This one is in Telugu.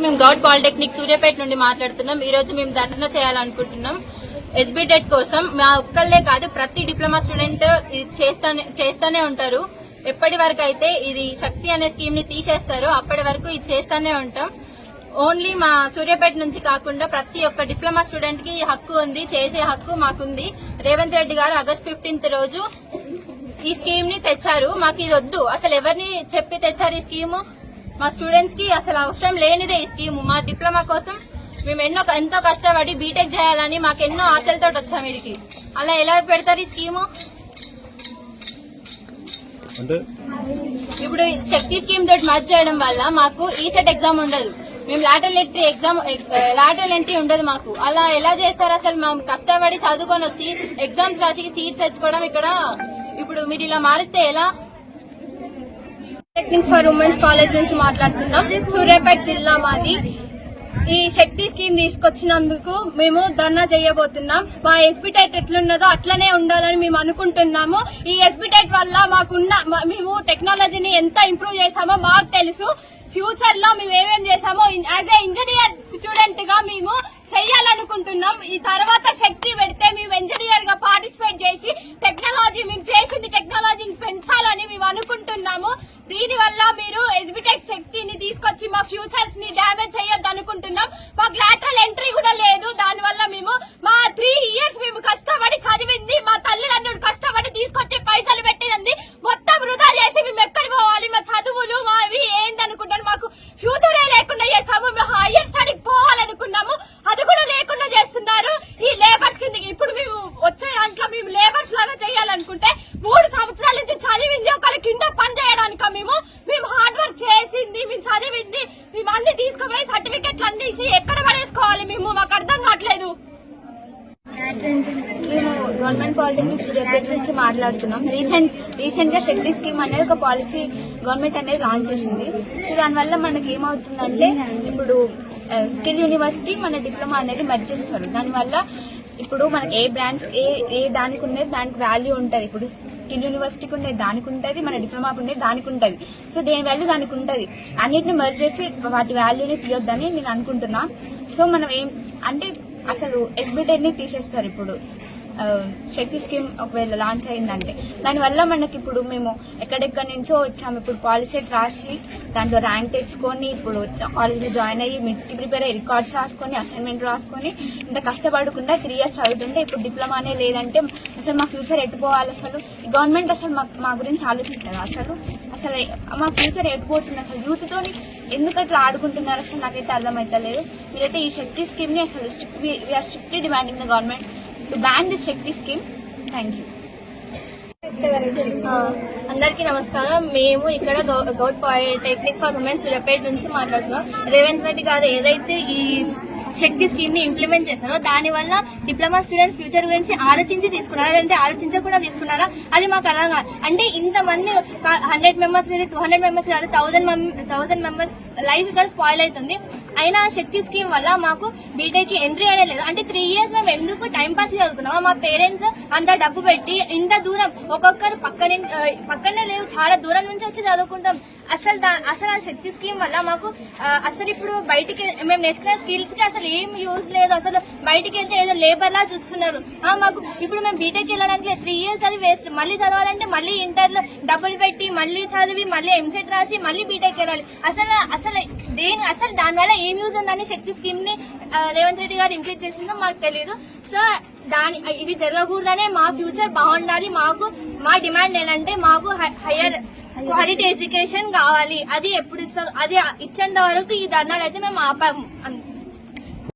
మేము గౌడ్ పాలిటెక్నిక్ సూర్యాపేట నుండి మాట్లాడుతున్నాం. ఈ రోజు మేము ధర్నా చేయాలనుకుంటున్నాం ఎస్బిటెట్ కోసం. మా ఒక్కళ్ళే కాదు, ప్రతి డిప్లొమా స్టూడెంట్ ఇది చేస్తానే ఉంటారు. ఎప్పటి వరకు అయితే ఇది శక్తి అనే స్కీమ్ ని తీసేస్తారో అప్పటి వరకు ఇది చేస్తానే ఉంటాం. ఓన్లీ మా సూర్యాపేట నుంచి కాకుండా ప్రతి ఒక్క డిప్లొమా స్టూడెంట్ కి హక్కు ఉంది, చేసే హక్కు మాకుంది. రేవంత్ రెడ్డి గారు ఆగస్ట్ 15 రోజు ఈ స్కీమ్ ని తెచ్చారు. మాకు ఇది వద్దు. అసలు ఎవరిని చెప్పి తెచ్చారు ఈ స్కీము? మా స్టూడెంట్స్ కి అసలు అవసరం లేనిదే ఈ స్కీము. మా డిప్లొమా కోసం మేము ఎంతో కష్టపడి బీటెక్ చేయాలని మాకెన్నో ఆశలతో వచ్చాము వీడికి. అలా ఎలా పెడతారు ఈ స్కీము? ఇప్పుడు శక్తి స్కీమ్ తోటి మర్జ్ చేయడం వల్ల మాకు ఈసెట్ ఎగ్జామ్ ఉండదు. మేము లాటరల్ ఎంట్రీ ఉండదు మాకు. అలా ఎలా చేస్తారు? అసలు మేము కష్టపడి చదువుకొని వచ్చి ఎగ్జామ్స్ రాసి సీట్స్ తెచ్చుకోవడం ఇక్కడ. ఇప్పుడు మీరు ఇలా మారిస్తే ఎలా? టెక్నిక్ ఫర్ ఉమెన్స్ కాలేజ్ నుంచి మాట్లాడుతున్నాం. సూర్యాపేట జిల్లా మాది. ఈ శక్తి స్కీమ్ తీసుకొచ్చినందుకు మేము ధర్నా చేయబోతున్నాం. మా ఎస్బిటెట్ ఎట్లున్నదో అట్లనే ఉండాలని మేము అనుకుంటున్నాము. ఈ ఎస్బిటెట్ వల్ల మేము టెక్నాలజీని ఎంత ఇంప్రూవ్ చేశామో మాకు తెలుసు. ఫ్యూచర్ లో మేము ఏమేం చేశామో యాజ్ ఏ ఇంజనీర్ స్టూడెంట్ గా మేము చెయ్యాలనుకుంటున్నాం. ఈ తర్వాత శక్తి పెడితే మేము ఇంజనీర్ గా పార్టిసిపేట్ చేసి మేము చేసింది టెక్నాలజీని పెంచాలని మేము అనుకుంటున్నాము. దీని వల్ల మీరు ఎస్బిటెక్ శక్తిని తీసుకొచ్చి మా ఫ్యూచర్స్ ని డ్యామేజ్ చేయొద్దు అనుకుంటున్నాం. మాకు లాటరల్ ఎంట్రీ కూడా లేదు. దాని వల్ల మేము మా 3 years మేము కష్టపడి చదివింది, మా తల్లిదండ్రులు కష్టపడి తీసుకొచ్చి పైసలు పెట్టినంది మొత్తం వృధా చేసి మేము ఎక్కడ పోవాలి? మా చదువులు మావి ఏందనుకుంటాను. మాకు ఫ్యూచరే లేకుండా చేసాము. మేము హైయర్ స్టడీకి పోవాలనుకున్నాము, అది కూడా లేకుండా చేస్తున్నారు. ఈ లేబర్స్ కిందకి ఇప్పుడు మేము వచ్చే దాంట్లో మేము లేబర్స్ లాగా చేయాలనుకుంటే 3 సంవత్సరాల నుంచి చదివింది ఒకళ్ళ కింద పని చేయడానికి మేము హార్డ్ వర్క్ చేసింది, మేము చదివింది, మేము అన్ని తీసుకుపోయి సర్టిఫికెట్లు అందించి ఎక్కడ పడేసుకోవాలి? మాకు అర్థం కావట్లేదు. మేము గవర్నమెంట్ పాలిటెక్నిక్ సూర్యాపేట నుంచి మాట్లాడుతున్నాం. రీసెంట్ గా శక్తి స్కీమ్ అనేది ఒక పాలసీ గవర్నమెంట్ అనేది లాంచ్ చేసింది. సో దానివల్ల మనకి ఏమవుతుందంటే ఇప్పుడు స్కిల్ యూనివర్సిటీ మన డిప్లొమా అనేది మెర్జ్ చేస్తారు. దానివల్ల ఇప్పుడు మనకి ఏ బ్రాంచ్ ఏ దానికి ఉండేది దానికి వాల్యూ ఉంటుంది. ఇప్పుడు స్కిల్ యూనివర్సిటీకి ఉండేది దానికి ఉంటుంది, మన డిప్లొమాకి ఉండేది దానికి ఉంటుంది. సో దేని వాల్యూ దానికి ఉంటుంది. అన్నిటిని మెర్జ్ చేసి వాటి వాల్యూని తీయొద్దని నేను అనుకుంటున్నా. సో మనం ఏం అంటే అసలు ఎస్బిటెట్ ని తీసేస్తారు ఇప్పుడు శక్తి స్కీమ్ ఒకవేళ లాంచ్ అయిందంటే. దానివల్ల మనకి ఇప్పుడు మేము ఎక్కడెక్కడి నుంచో వచ్చాము. ఇప్పుడు పాలిసెట్ రాసి దాంట్లో ర్యాంక్ తెచ్చుకొని ఇప్పుడు కాలేజ్లో జాయిన్ అయ్యి మిడ్స్ కి ప్రిపేర్ అయ్యి రికార్డ్స్ రాసుకొని అసైన్మెంట్ రాసుకొని ఇంత కష్టపడకుండా 3 years చదువుతుంటే ఇప్పుడు డిప్లొమానే లేదంటే అసలు మా ఫ్యూచర్ ఎట్టుపోవాలి? అసలు గవర్నమెంట్ అసలు మా గురించి ఆలోచించారు? అసలు మా ఫ్యూచర్ ఎట్టుపోతుంది? అసలు యూత్ తోని ఎందుకు అట్లా ఆడుకుంటున్నారు? అసలు నాకైతే అర్థమైతలేదు. మీరైతే ఈ శక్తి స్కీమ్ ని అసలు we're strictly demanding the government to ban this Shakti scheme. Thank you. అందరికీ నమస్కారం. మేము ఇక్కడ Goud polytechnic for women's Suryapet నుంచి మాట్లాడుతున్నాం. రేవంత్ రెడ్డి గారు ఏదైతే ఈ శక్తి స్కీమ్ ని ఇంప్లిమెంట్ చేశారో దాని వల్ల డిప్లొమా స్టూడెంట్స్ ఫ్యూచర్ గురించి ఆలోచించి తీసుకున్నారా లేదంటే ఆలోచించకుండా తీసుకున్నారా అది మాకు అర్థం కాదు. అంటే ఇంతమంది 100 members 200 members కాదు 1000 members లైఫ్ ఇక్కడ స్పాయిల్ అవుతుంది. అయినా శక్తి స్కీమ్ వల్ల మాకు బీటెక్ కి ఎంట్రీ అనేది లేదు. అంటే 3 years మేము ఎందుకు టైం పాస్ చదువుకున్నామో మా పేరెంట్స్ అంత డబ్బు పెట్టి ఇంత దూరం ఒక్కొక్కరు పక్కనే లేవు, చాలా దూరం నుంచి వచ్చి చదువుకుంటాం. అసలు ఆ శక్తి స్కీమ్ వల్ల మాకు అసలు ఇప్పుడు బయటికి మేము నేర్చుకునే స్కిల్స్ కి అసలు ఏం యూజ్ లేదు. అసలు బయటికి వెళ్తే ఏదో లేబర్ లా చూస్తున్నారు. మాకు ఇప్పుడు మేము బీటెక్ వెళ్ళడానికి 3 years అది వేస్ట్. మళ్ళీ చదవాలంటే మళ్ళీ ఇంటర్ లో డబ్బులు పెట్టి మళ్ళీ చదివి మళ్ళీ ఎంసెట్ రాసి మళ్ళీ బీటెక్ వెళ్ళాలి. అసలు దానివల్ల ఏం యూజ్ ఉందని శక్తి స్కీమ్ ని రేవంత్ రెడ్డి గారు ఇంప్లిమెంట్ చేసిందో మాకు తెలియదు. సో ఇది జరగకూడదనే మా ఫ్యూచర్ బాగుండాలి. మా డిమాండ్ ఏంటంటే మాకు హైయర్ క్వాలిటీ ఎడ్యుకేషన్ కావాలి. అది ఎప్పుడు ఇస్తారు? అది ఇచ్చేంత వరకు ఈ ధర్నాలు అయితే మేము ఆపాము.